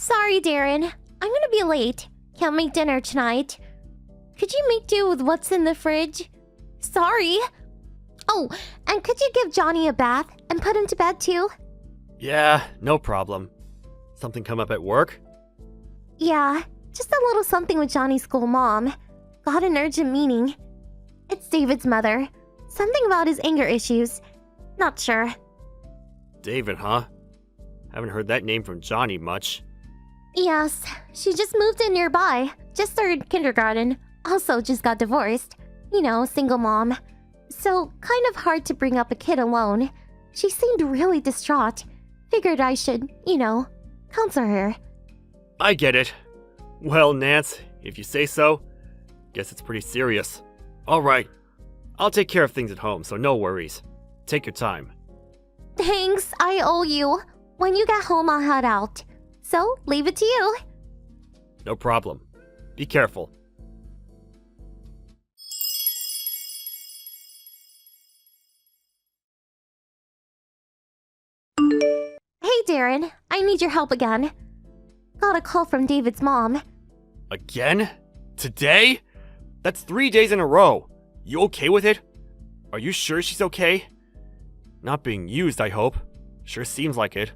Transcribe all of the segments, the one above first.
Sorry, Darren. I'm gonna be late. Can't make dinner tonight. Could you make do with what's in the fridge? Sorry. Oh, and could you give Johnny a bath and put him to bed too? Yeah, no problem. Something come up at work? Yeah, just a little something with Johnny's school mom. Got an urgent meeting. It's David's mother. Something about his anger issues. Not sure. David, huh? Haven't heard that name from Johnny much. Yes, she just moved in nearby. Just started kindergarten. Also just got divorced. You know, single mom. So, kind of hard to bring up a kid alone. She seemed really distraught. Figured I should, counsel her. I get it. Well, Nance, if you say so, guess it's pretty serious. Alright, I'll take care of things at home, so no worries. Take your time. Thanks, I owe you. When you get home, I'll head out. So, leave it to you. No problem. Be careful. Hey, Darren. I need your help again. Got a call from David's mom. Again? Today? That's 3 days in a row. You okay with it? Are you sure she's okay? Not being used, I hope. Sure seems like it.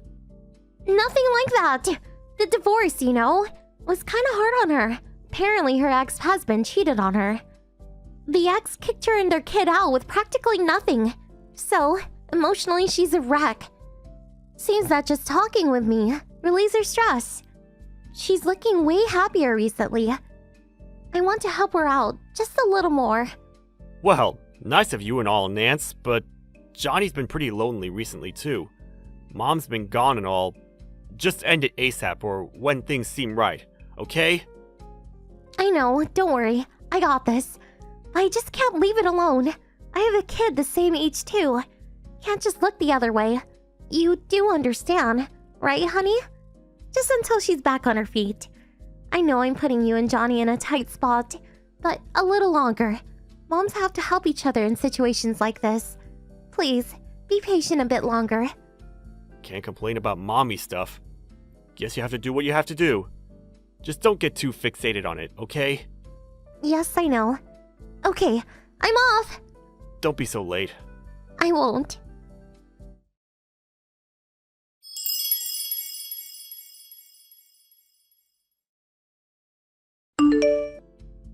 Nothing like that. The divorce, was kind of hard on her. Apparently, her ex-husband cheated on her. The ex kicked her and their kid out with practically nothing. So, emotionally, she's a wreck. Seems that just talking with me relieves her stress. She's looking way happier recently. I want to help her out just a little more. Well, nice of you and all, Nance, but Johnny's been pretty lonely recently too. Mom's been gone and all. Just end it ASAP or when things seem right, okay? I know, don't worry. I got this. I just can't leave it alone. I have a kid the same age too. Can't just look the other way. You do understand, right, honey? Just until she's back on her feet. I know I'm putting you and Johnny in a tight spot, but a little longer. Moms have to help each other in situations like this. Please, be patient a bit longer. Can't complain about mommy stuff. Guess you have to do what you have to do. Just don't get too fixated on it, okay? Yes, I know. Okay, I'm off. Don't be so late. I won't.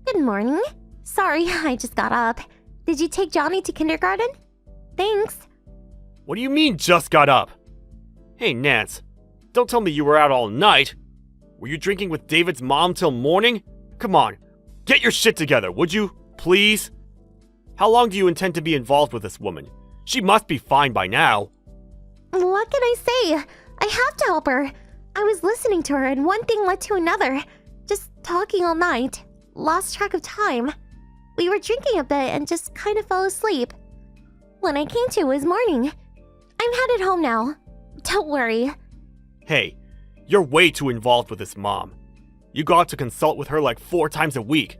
Good morning. Sorry, I just got up. Did you take Johnny to kindergarten? Thanks. What do you mean, just got up? Hey, Nance, don't tell me you were out all night. Were you drinking with David's mom till morning? Come on, get your shit together, would you? Please? How long do you intend to be involved with this woman? She must be fine by now. What can I say? I have to help her. I was listening to her and one thing led to another. Just talking all night. Lost track of time. We were drinking a bit and just kind of fell asleep. When I came to, it was morning. I'm headed home now. Don't worry. Hey, you're way too involved with this mom. You go out to consult with her like 4 times a week.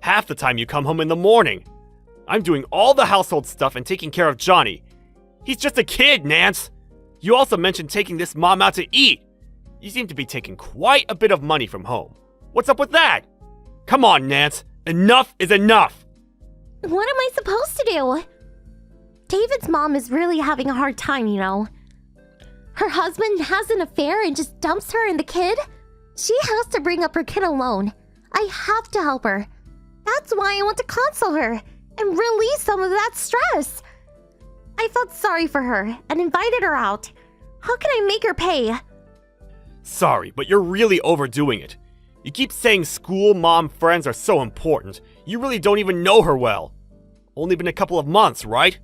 Half the time you come home in the morning. I'm doing all the household stuff and taking care of Johnny. He's just a kid, Nance. You also mentioned taking this mom out to eat. You seem to be taking quite a bit of money from home. What's up with that? Come on, Nance. Enough is enough. What am I supposed to do? David's mom is really having a hard time, Her husband has an affair and just dumps her and the kid? She has to bring up her kid alone. I have to help her. That's why I want to console her and release some of that stress. I felt sorry for her and invited her out. How can I make her pay? Sorry, but you're really overdoing it. You keep saying school, mom, friends are so important. You really don't even know her well. Only been a couple of months, right?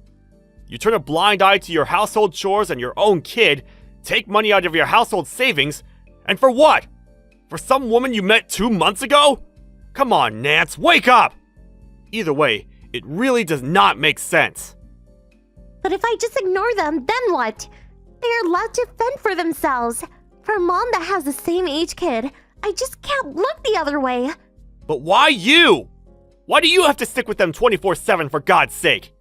You turn a blind eye to your household chores and your own kid, take money out of your household savings, and for what? For some woman you met 2 months ago? Come on, Nance, wake up! Either way, it really does not make sense. But if I just ignore them, then what? They are allowed to fend for themselves. For a mom that has the same age kid, I just can't look the other way. But why you? Why do you have to stick with them 24/7 for God's sake?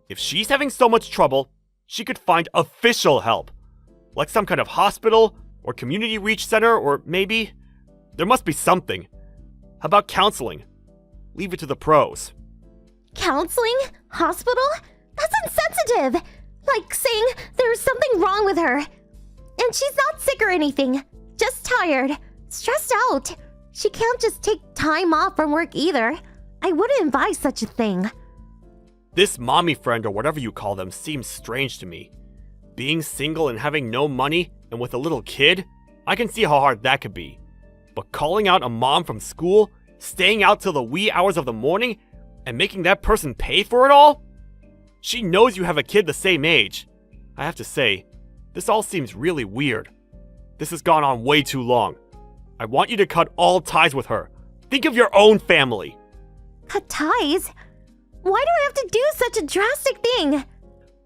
If she's having so much trouble, she could find official help. Like some kind of hospital, or community reach center, or maybe... There must be something. How about counseling? Leave it to the pros. Counseling? Hospital? That's insensitive! Like saying there's something wrong with her. And she's not sick or anything. Just tired. Stressed out. She can't just take time off from work either. I wouldn't advise such a thing. This mommy friend or whatever you call them seems strange to me. Being single and having no money and with a little kid, I can see how hard that could be. But calling out a mom from school, staying out till the wee hours of the morning, and making that person pay for it all? She knows you have a kid the same age. I have to say, this all seems really weird. This has gone on way too long. I want you to cut all ties with her. Think of your own family. Cut ties? Why do I have to do such a drastic thing?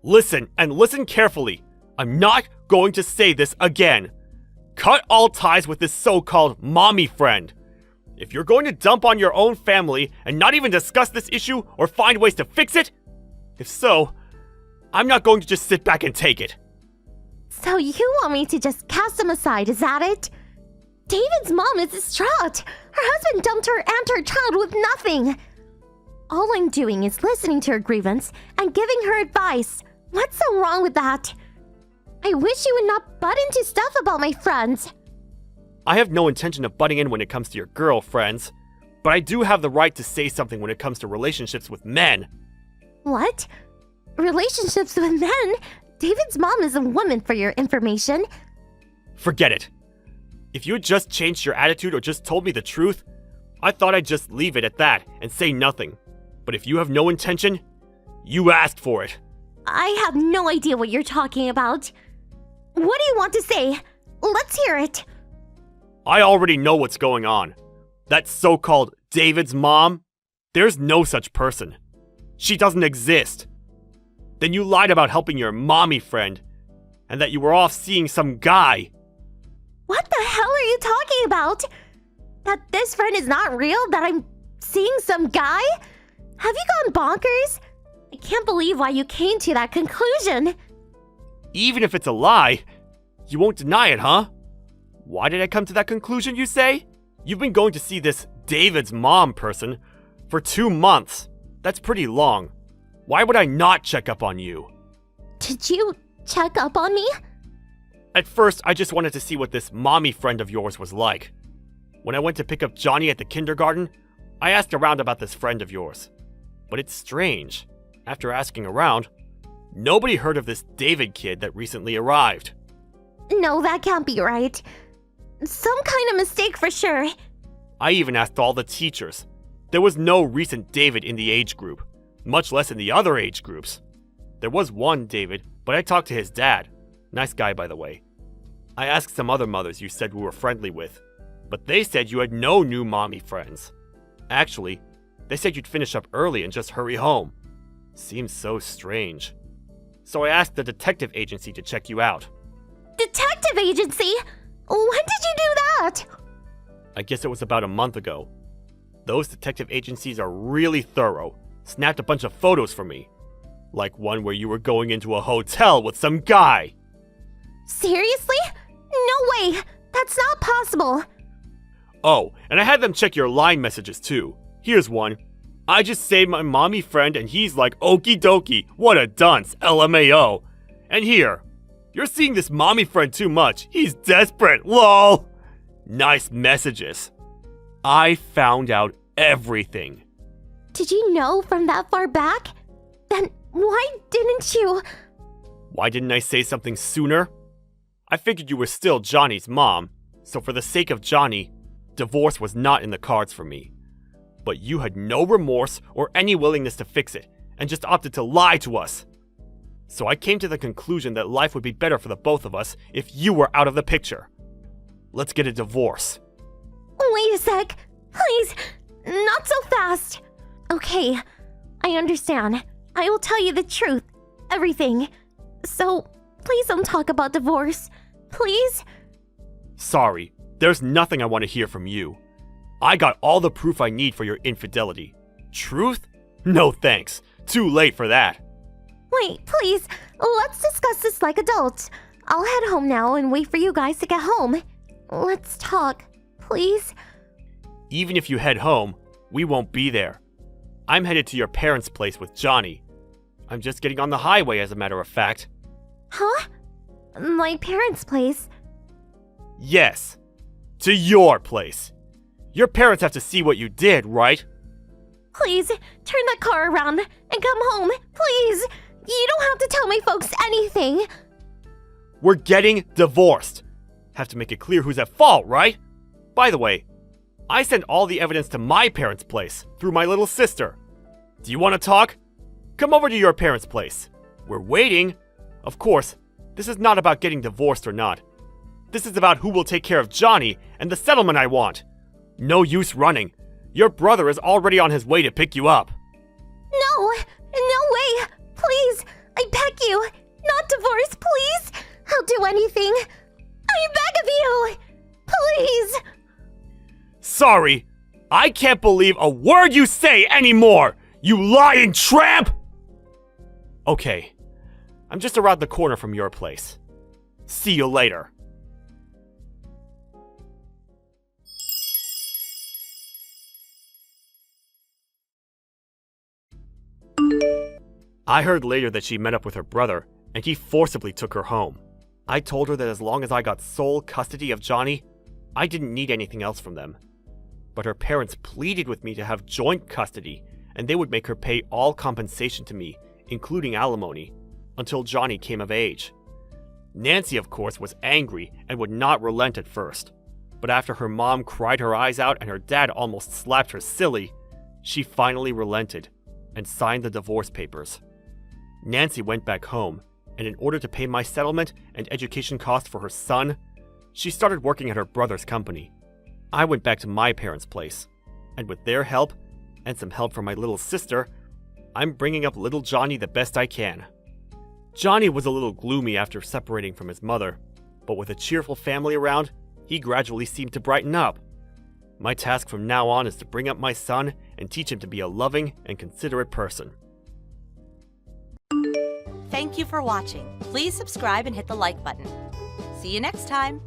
Listen, and listen carefully. I'm not going to say this again. Cut all ties with this so-called mommy friend. If you're going to dump on your own family and not even discuss this issue or find ways to fix it, if so, I'm not going to just sit back and take it. So you want me to just cast him aside, is that it? David's mom is distraught. Her husband dumped her and her child with nothing. All I'm doing is listening to her grievance and giving her advice. What's so wrong with that? I wish you would not butt into stuff about my friends. I have no intention of butting in when it comes to your girlfriends, but I do have the right to say something when it comes to relationships with men. What? Relationships with men? David's mom is a woman, for your information. Forget it. If you had just changed your attitude or just told me the truth, I thought I'd just leave it at that and say nothing. But if you have no intention, you asked for it. I have no idea what you're talking about. What do you want to say? Let's hear it. I already know what's going on. That so-called David's mom, there's no such person. She doesn't exist. Then you lied about helping your mommy friend, and that you were off seeing some guy. What the hell are you talking about? That this friend is not real? That I'm seeing some guy? Have you gone bonkers? I can't believe why you came to that conclusion. Even if it's a lie, you won't deny it, huh? Why did I come to that conclusion, you say? You've been going to see this David's mom person for 2 months. That's pretty long. Why would I not check up on you? Did you check up on me? At first, I just wanted to see what this mommy friend of yours was like. When I went to pick up Johnny at the kindergarten, I asked around about this friend of yours. But it's strange. After asking around, nobody heard of this David kid that recently arrived. No, that can't be right. Some kind of mistake for sure. I even asked all the teachers. There was no recent David in the age group, much less in the other age groups. There was one David, but I talked to his dad. Nice guy, by the way. I asked some other mothers you said we were friendly with, but they said you had no new mommy friends. Actually, they said you'd finish up early and just hurry home. Seems so strange. So I asked the detective agency to check you out. Detective agency? When did you do that? I guess it was about a month ago. Those detective agencies are really thorough. Snapped a bunch of photos for me. Like one where you were going into a hotel with some guy. Seriously? No way! That's not possible! Oh, and I had them check your line messages too. Here's one. I just saved my mommy friend and he's like, okie dokie, what a dunce, LMAO. And here, you're seeing this mommy friend too much. He's desperate, lol. Nice messages. I found out everything. Did you know from that far back? Then why didn't you? Why didn't I say something sooner? I figured you were still Johnny's mom, so for the sake of Johnny, divorce was not in the cards for me. But you had no remorse or any willingness to fix it, and just opted to lie to us. So I came to the conclusion that life would be better for the both of us if you were out of the picture. Let's get a divorce. Wait a sec. Please, not so fast. Okay, I understand. I will tell you the truth. Everything. So, please don't talk about divorce. Please? Sorry, there's nothing I want to hear from you. I got all the proof I need for your infidelity. Truth? No thanks. Too late for that. Wait, please. Let's discuss this like adults. I'll head home now and wait for you guys to get home. Let's talk, please. Even if you head home, we won't be there. I'm headed to your parents' place with Johnny. I'm just getting on the highway, as a matter of fact. Huh? My parents' place? Yes. To your place. Your parents have to see what you did, right? Please, turn that car around and come home, please. You don't have to tell my folks anything. We're getting divorced. Have to make it clear who's at fault, right? By the way, I sent all the evidence to my parents' place through my little sister. Do you want to talk? Come over to your parents' place. We're waiting. Of course, this is not about getting divorced or not. This is about who will take care of Johnny and the settlement I want. No use running. Your brother is already on his way to pick you up. No way. Please, I beg you. Not divorce, please. I'll do anything. I beg of you. Please. Sorry, I can't believe a word you say anymore, you lying tramp! Okay, I'm just around the corner from your place. See you later. I heard later that she met up with her brother, and he forcibly took her home. I told her that as long as I got sole custody of Johnny, I didn't need anything else from them. But her parents pleaded with me to have joint custody, and they would make her pay all compensation to me, including alimony, until Johnny came of age. Nancy, of course, was angry and would not relent at first. But after her mom cried her eyes out and her dad almost slapped her silly, she finally relented and signed the divorce papers. Nancy went back home, and in order to pay my settlement and education costs for her son, she started working at her brother's company. I went back to my parents' place, and with their help, and some help from my little sister, I'm bringing up little Johnny the best I can. Johnny was a little gloomy after separating from his mother, but with a cheerful family around, he gradually seemed to brighten up. My task from now on is to bring up my son and teach him to be a loving and considerate person. Thank you for watching. Please subscribe and hit the like button. See you next time.